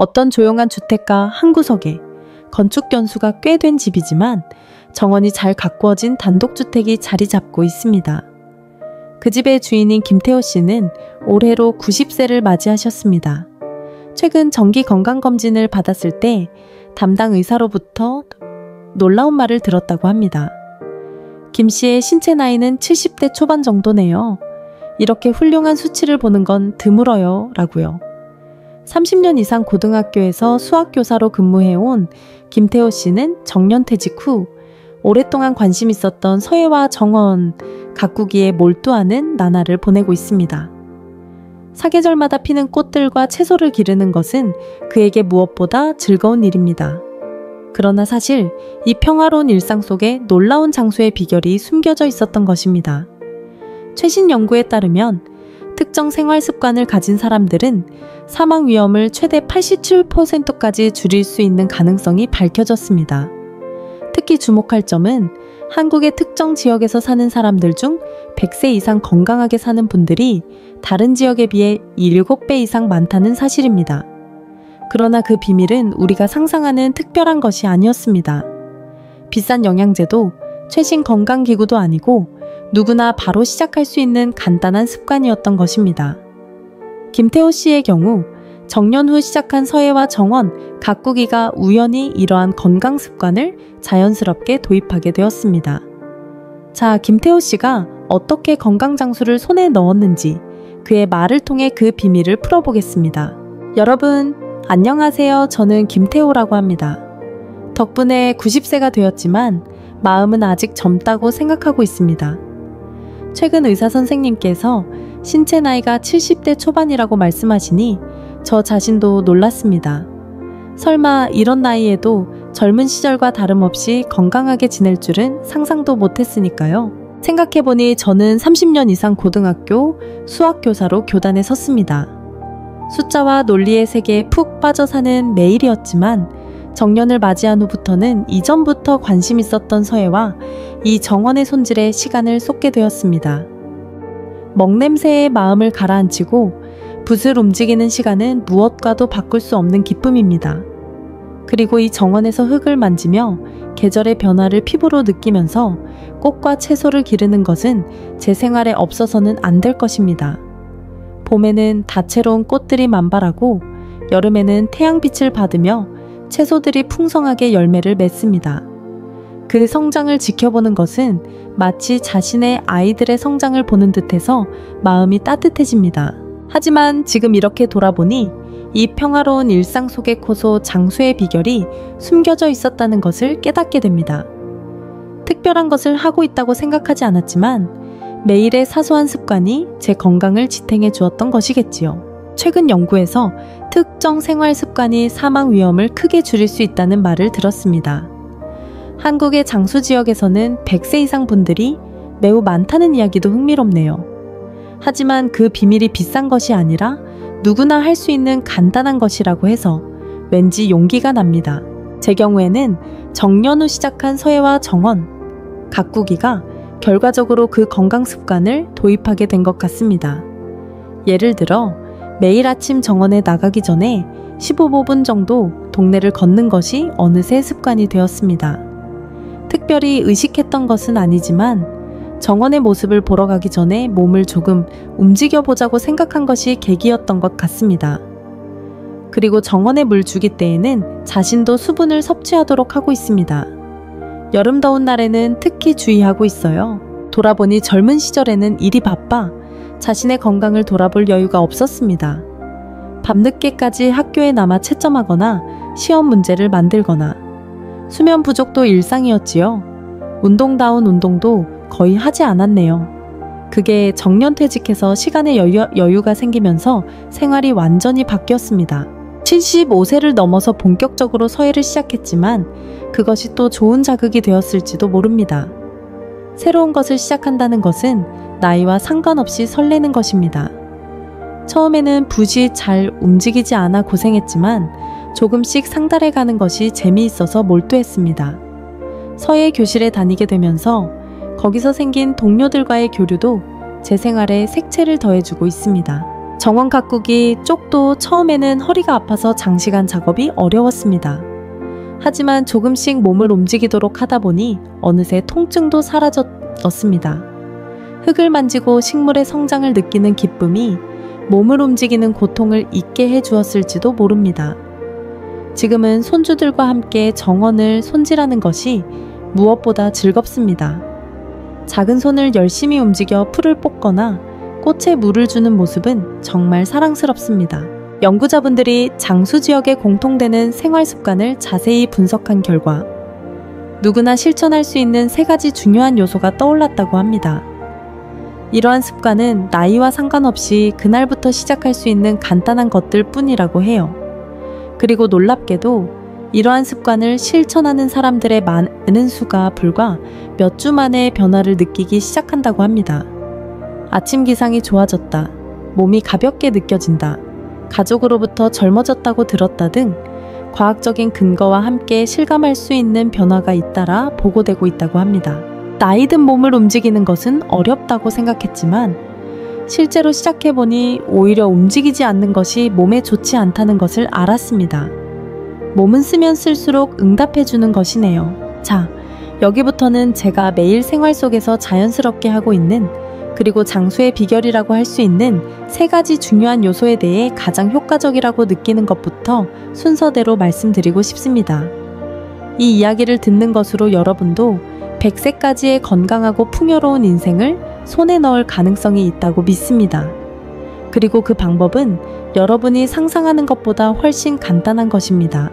어떤 조용한 주택가 한 구석에 건축 연수가 꽤 된 집이지만 정원이 잘 가꾸어진 단독주택이 자리 잡고 있습니다. 그 집의 주인인 김태호 씨는 올해로 90세를 맞이하셨습니다. 최근 정기 건강검진을 받았을 때 담당 의사로부터 놀라운 말을 들었다고 합니다. 김 씨의 신체 나이는 70대 초반 정도네요. 이렇게 훌륭한 수치를 보는 건 드물어요. 라고요. 30년 이상 고등학교에서 수학교사로 근무해온 김태호 씨는 정년퇴직 후 오랫동안 관심 있었던 서예와 정원, 가꾸기에 몰두하는 나날을 보내고 있습니다. 사계절마다 피는 꽃들과 채소를 기르는 것은 그에게 무엇보다 즐거운 일입니다. 그러나 사실 이 평화로운 일상 속에 놀라운 장수의 비결이 숨겨져 있었던 것입니다. 최신 연구에 따르면 특정 생활 습관을 가진 사람들은 사망 위험을 최대 87%까지 줄일 수 있는 가능성이 밝혀졌습니다. 특히 주목할 점은 한국의 특정 지역에서 사는 사람들 중 100세 이상 건강하게 사는 분들이 다른 지역에 비해 7배 이상 많다는 사실입니다. 그러나 그 비밀은 우리가 상상하는 특별한 것이 아니었습니다. 비싼 영양제도 최신 건강기구도 아니고 누구나 바로 시작할 수 있는 간단한 습관이었던 것입니다. 김태호 씨의 경우 정년 후 시작한 서예와 정원, 가꾸기가 우연히 이러한 건강 습관을 자연스럽게 도입하게 되었습니다. 자, 김태호 씨가 어떻게 건강 장수를 손에 넣었는지 그의 말을 통해 그 비밀을 풀어보겠습니다. 여러분, 안녕하세요. 저는 김태호라고 합니다. 덕분에 90세가 되었지만 마음은 아직 젊다고 생각하고 있습니다. 최근 의사 선생님께서 신체 나이가 70대 초반이라고 말씀하시니 저 자신도 놀랐습니다. 설마 이런 나이에도 젊은 시절과 다름없이 건강하게 지낼 줄은 상상도 못했으니까요. 생각해보니 저는 30년 이상 고등학교 수학교사로 교단에 섰습니다. 숫자와 논리의 세계에 푹 빠져 사는 매일이었지만 정년을 맞이한 후부터는 이전부터 관심 있었던 서예와 이 정원의 손질에 시간을 쏟게 되었습니다. 먹냄새에 마음을 가라앉히고 붓을 움직이는 시간은 무엇과도 바꿀 수 없는 기쁨입니다. 그리고 이 정원에서 흙을 만지며 계절의 변화를 피부로 느끼면서 꽃과 채소를 기르는 것은 제 생활에 없어서는 안 될 것입니다. 봄에는 다채로운 꽃들이 만발하고 여름에는 태양빛을 받으며 채소들이 풍성하게 열매를 맺습니다. 그 성장을 지켜보는 것은 마치 자신의 아이들의 성장을 보는 듯해서 마음이 따뜻해집니다. 하지만 지금 이렇게 돌아보니 이 평화로운 일상 속의 고소 장수의 비결이 숨겨져 있었다는 것을 깨닫게 됩니다. 특별한 것을 하고 있다고 생각하지 않았지만 매일의 사소한 습관이 제 건강을 지탱해 주었던 것이겠지요. 최근 연구에서 특정 생활 습관이 사망 위험을 크게 줄일 수 있다는 말을 들었습니다. 한국의 장수 지역에서는 100세 이상 분들이 매우 많다는 이야기도 흥미롭네요. 하지만 그 비밀이 비싼 것이 아니라 누구나 할 수 있는 간단한 것이라고 해서 왠지 용기가 납니다. 제 경우에는 정년 후 시작한 서예와 정원, 가꾸기가 결과적으로 그 건강 습관을 도입하게 된 것 같습니다. 예를 들어 매일 아침 정원에 나가기 전에 15분 정도 동네를 걷는 것이 어느새 습관이 되었습니다. 특별히 의식했던 것은 아니지만 정원의 모습을 보러 가기 전에 몸을 조금 움직여보자고 생각한 것이 계기였던 것 같습니다. 그리고 정원에 물 주기 때에는 자신도 수분을 섭취하도록 하고 있습니다. 여름 더운 날에는 특히 주의하고 있어요. 돌아보니 젊은 시절에는 일이 바빠 자신의 건강을 돌아볼 여유가 없었습니다. 밤늦게까지 학교에 남아 채점하거나 시험 문제를 만들거나 수면 부족도 일상이었지요. 운동다운 운동도 거의 하지 않았네요. 그게 정년퇴직해서 시간의 여유가 생기면서 생활이 완전히 바뀌었습니다. 75세를 넘어서 본격적으로 서예를 시작했지만 그것이 또 좋은 자극이 되었을지도 모릅니다. 새로운 것을 시작한다는 것은 나이와 상관없이 설레는 것입니다. 처음에는 붓이 잘 움직이지 않아 고생했지만 조금씩 상달해가는 것이 재미있어서 몰두했습니다. 서예 교실에 다니게 되면서 거기서 생긴 동료들과의 교류도 제 생활에 색채를 더해주고 있습니다. 정원 가꾸기 쪽도 처음에는 허리가 아파서 장시간 작업이 어려웠습니다. 하지만 조금씩 몸을 움직이도록 하다 보니 어느새 통증도 사라졌습니다. 흙을 만지고 식물의 성장을 느끼는 기쁨이 몸을 움직이는 고통을 잊게 해주었을지도 모릅니다. 지금은 손주들과 함께 정원을 손질하는 것이 무엇보다 즐겁습니다. 작은 손을 열심히 움직여 풀을 뽑거나 꽃에 물을 주는 모습은 정말 사랑스럽습니다. 연구자분들이 장수 지역에 공통되는 생활 습관을 자세히 분석한 결과 누구나 실천할 수 있는 3가지 중요한 요소가 떠올랐다고 합니다. 이러한 습관은 나이와 상관없이 그날부터 시작할 수 있는 간단한 것들 뿐이라고 해요. 그리고 놀랍게도 이러한 습관을 실천하는 사람들의 많은 수가 불과 몇 주 만에 변화를 느끼기 시작한다고 합니다. 아침 기상이 좋아졌다, 몸이 가볍게 느껴진다, 가족으로부터 젊어졌다고 들었다 등 과학적인 근거와 함께 실감할 수 있는 변화가 잇따라 보고되고 있다고 합니다. 나이 든 몸을 움직이는 것은 어렵다고 생각했지만 실제로 시작해보니 오히려 움직이지 않는 것이 몸에 좋지 않다는 것을 알았습니다. 몸은 쓰면 쓸수록 응답해주는 것이네요. 자, 여기부터는 제가 매일 생활 속에서 자연스럽게 하고 있는, 그리고 장수의 비결이라고 할 수 있는 3가지 중요한 요소에 대해 가장 효과적이라고 느끼는 것부터 순서대로 말씀드리고 싶습니다. 이 이야기를 듣는 것으로 여러분도 100세까지의 건강하고 풍요로운 인생을 손에 넣을 가능성이 있다고 믿습니다. 그리고 그 방법은 여러분이 상상하는 것보다 훨씬 간단한 것입니다.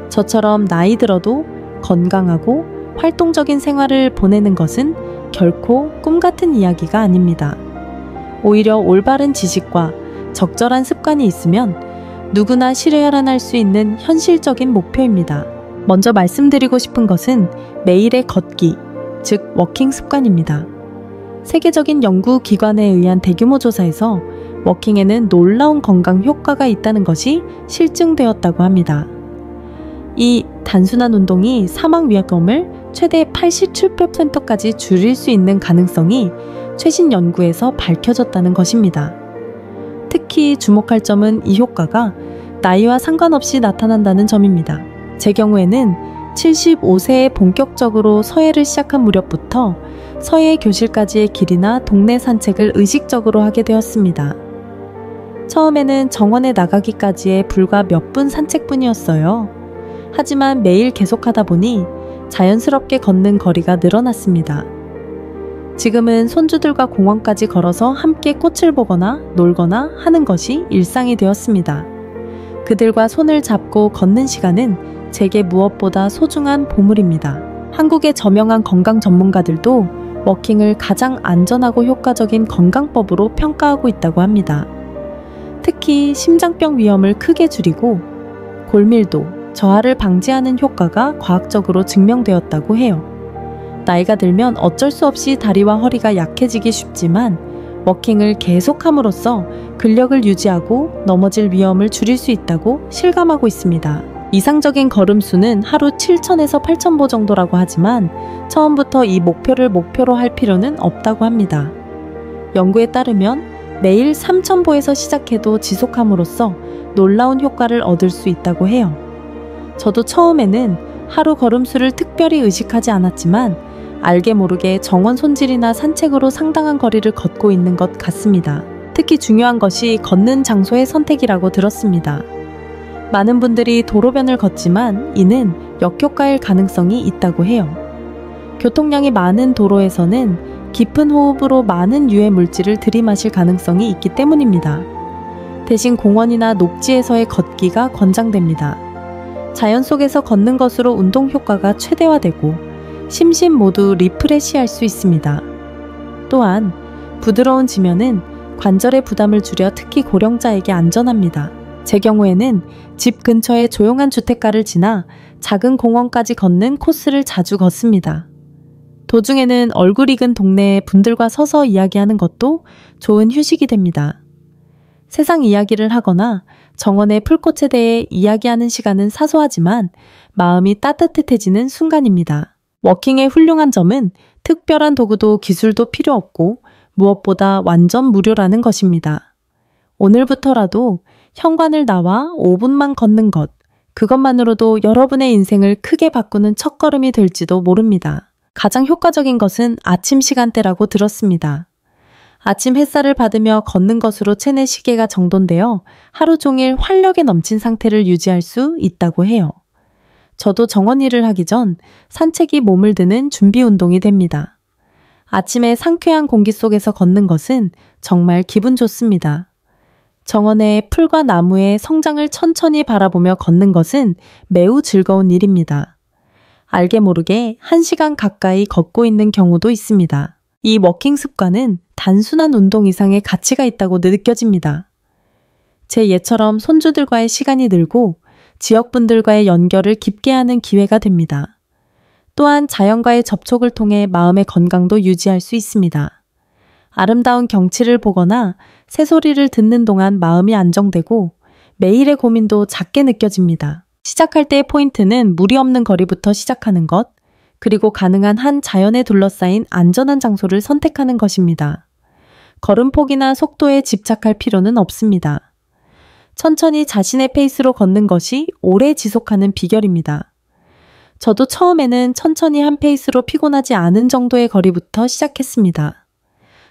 저처럼 나이 들어도 건강하고 활동적인 생활을 보내는 것은 결코 꿈 같은 이야기가 아닙니다. 오히려 올바른 지식과 적절한 습관이 있으면 누구나 실현할 수 있는 현실적인 목표입니다. 먼저 말씀드리고 싶은 것은 매일의 걷기, 즉 워킹 습관입니다. 세계적인 연구기관에 의한 대규모 조사에서 워킹에는 놀라운 건강 효과가 있다는 것이 실증되었다고 합니다. 이 단순한 운동이 사망 위험을 최대 87%까지 줄일 수 있는 가능성이 최신 연구에서 밝혀졌다는 것입니다. 특히 주목할 점은 이 효과가 나이와 상관없이 나타난다는 점입니다. 제 경우에는 75세에 본격적으로 서예를 시작한 무렵부터 서예 교실까지의 길이나 동네 산책을 의식적으로 하게 되었습니다. 처음에는 정원에 나가기까지의 불과 몇 분 산책뿐이었어요. 하지만 매일 계속하다 보니 자연스럽게 걷는 거리가 늘어났습니다. 지금은 손주들과 공원까지 걸어서 함께 꽃을 보거나 놀거나 하는 것이 일상이 되었습니다. 그들과 손을 잡고 걷는 시간은 제게 무엇보다 소중한 보물입니다. 한국의 저명한 건강 전문가들도 워킹을 가장 안전하고 효과적인 건강법으로 평가하고 있다고 합니다. 특히 심장병 위험을 크게 줄이고 골밀도, 저하를 방지하는 효과가 과학적으로 증명되었다고 해요. 나이가 들면 어쩔 수 없이 다리와 허리가 약해지기 쉽지만 워킹을 계속함으로써 근력을 유지하고 넘어질 위험을 줄일 수 있다고 실감하고 있습니다. 이상적인 걸음수는 하루 7,000에서 8,000보 정도라고 하지만 처음부터 이 목표로 할 필요는 없다고 합니다. 연구에 따르면 매일 3,000보에서 시작해도 지속함으로써 놀라운 효과를 얻을 수 있다고 해요. 저도 처음에는 하루 걸음수를 특별히 의식하지 않았지만 알게 모르게 정원 손질이나 산책으로 상당한 거리를 걷고 있는 것 같습니다. 특히 중요한 것이 걷는 장소의 선택이라고 들었습니다. 많은 분들이 도로변을 걷지만 이는 역효과일 가능성이 있다고 해요. 교통량이 많은 도로에서는 깊은 호흡으로 많은 유해 물질을 들이마실 가능성이 있기 때문입니다. 대신 공원이나 녹지에서의 걷기가 권장됩니다. 자연 속에서 걷는 것으로 운동 효과가 최대화되고 심신 모두 리프레시할 수 있습니다. 또한 부드러운 지면은 관절의 부담을 줄여 특히 고령자에게 안전합니다. 제 경우에는 집 근처의 조용한 주택가를 지나 작은 공원까지 걷는 코스를 자주 걷습니다. 도중에는 얼굴 익은 동네 분들과 서서 이야기하는 것도 좋은 휴식이 됩니다. 세상 이야기를 하거나 정원의 풀꽃에 대해 이야기하는 시간은 사소하지만 마음이 따뜻해지는 순간입니다. 워킹의 훌륭한 점은 특별한 도구도 기술도 필요 없고 무엇보다 완전 무료라는 것입니다. 오늘부터라도 현관을 나와 5분만 걷는 것, 그것만으로도 여러분의 인생을 크게 바꾸는 첫걸음이 될지도 모릅니다. 가장 효과적인 것은 아침 시간대라고 들었습니다. 아침 햇살을 받으며 걷는 것으로 체내 시계가 정돈되어 하루 종일 활력에 넘친 상태를 유지할 수 있다고 해요. 저도 정원일을 하기 전 산책이 몸을 드는 준비 운동이 됩니다. 아침에 상쾌한 공기 속에서 걷는 것은 정말 기분 좋습니다. 정원의 풀과 나무의 성장을 천천히 바라보며 걷는 것은 매우 즐거운 일입니다. 알게 모르게 1시간 가까이 걷고 있는 경우도 있습니다. 이 워킹 습관은 단순한 운동 이상의 가치가 있다고 느껴집니다. 제 예처럼 손주들과의 시간이 늘고 지역분들과의 연결을 깊게 하는 기회가 됩니다. 또한 자연과의 접촉을 통해 마음의 건강도 유지할 수 있습니다. 아름다운 경치를 보거나 새소리를 듣는 동안 마음이 안정되고 매일의 고민도 작게 느껴집니다. 시작할 때의 포인트는 무리 없는 거리부터 시작하는 것, 그리고 가능한 한 자연에 둘러싸인 안전한 장소를 선택하는 것입니다. 걸음폭이나 속도에 집착할 필요는 없습니다. 천천히 자신의 페이스로 걷는 것이 오래 지속하는 비결입니다. 저도 처음에는 천천히 한 페이스로 피곤하지 않은 정도의 거리부터 시작했습니다.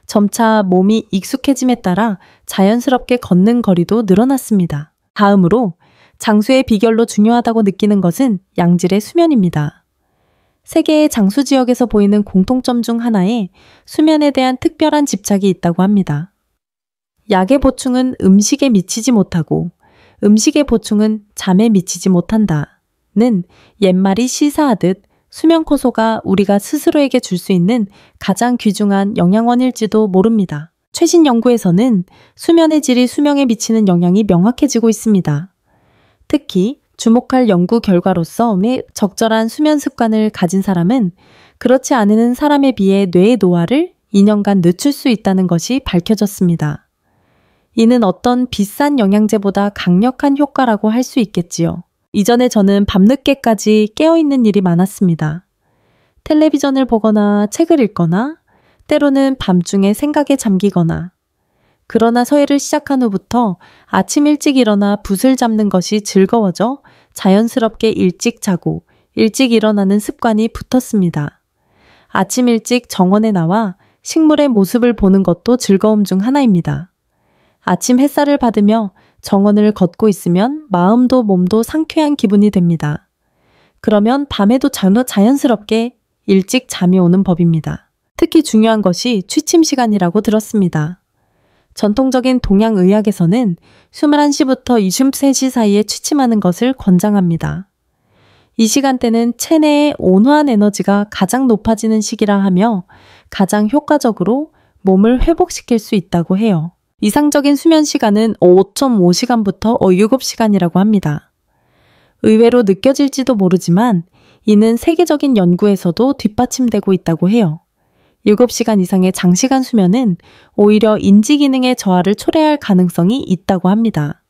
점차 몸이 익숙해짐에 따라 자연스럽게 걷는 거리도 늘어났습니다. 다음으로 장수의 비결로 중요하다고 느끼는 것은 양질의 수면입니다. 세계의 장수 지역에서 보이는 공통점 중 하나에 수면에 대한 특별한 집착이 있다고 합니다. 약의 보충은 음식에 미치지 못하고 음식의 보충은 잠에 미치지 못한다는 옛말이 시사하듯 수면 효소가 우리가 스스로에게 줄 수 있는 가장 귀중한 영양원일지도 모릅니다. 최신 연구에서는 수면의 질이 수명에 미치는 영향이 명확해지고 있습니다. 특히 주목할 연구 결과로서 적절한 수면 습관을 가진 사람은 그렇지 않은 사람에 비해 뇌의 노화를 2년간 늦출 수 있다는 것이 밝혀졌습니다. 이는 어떤 비싼 영양제보다 강력한 효과라고 할 수 있겠지요. 이전에 저는 밤늦게까지 깨어있는 일이 많았습니다. 텔레비전을 보거나 책을 읽거나 때로는 밤중에 생각에 잠기거나 그러나 서예를 시작한 후부터 아침 일찍 일어나 붓을 잡는 것이 즐거워져 자연스럽게 일찍 자고 일찍 일어나는 습관이 붙었습니다. 아침 일찍 정원에 나와 식물의 모습을 보는 것도 즐거움 중 하나입니다. 아침 햇살을 받으며 정원을 걷고 있으면 마음도 몸도 상쾌한 기분이 됩니다. 그러면 밤에도 자연스럽게 일찍 잠이 오는 법입니다. 특히 중요한 것이 취침 시간이라고 들었습니다. 전통적인 동양의학에서는 21시부터 23시 사이에 취침하는 것을 권장합니다. 이 시간대는 체내의 온화한 에너지가 가장 높아지는 시기라 하며 가장 효과적으로 몸을 회복시킬 수 있다고 해요. 이상적인 수면 시간은 5.5시간부터 7시간이라고 합니다. 의외로 느껴질지도 모르지만 이는 세계적인 연구에서도 뒷받침되고 있다고 해요. 7시간 이상의 장시간 수면은 오히려 인지 기능의 저하를 초래할 가능성이 있다고 합니다.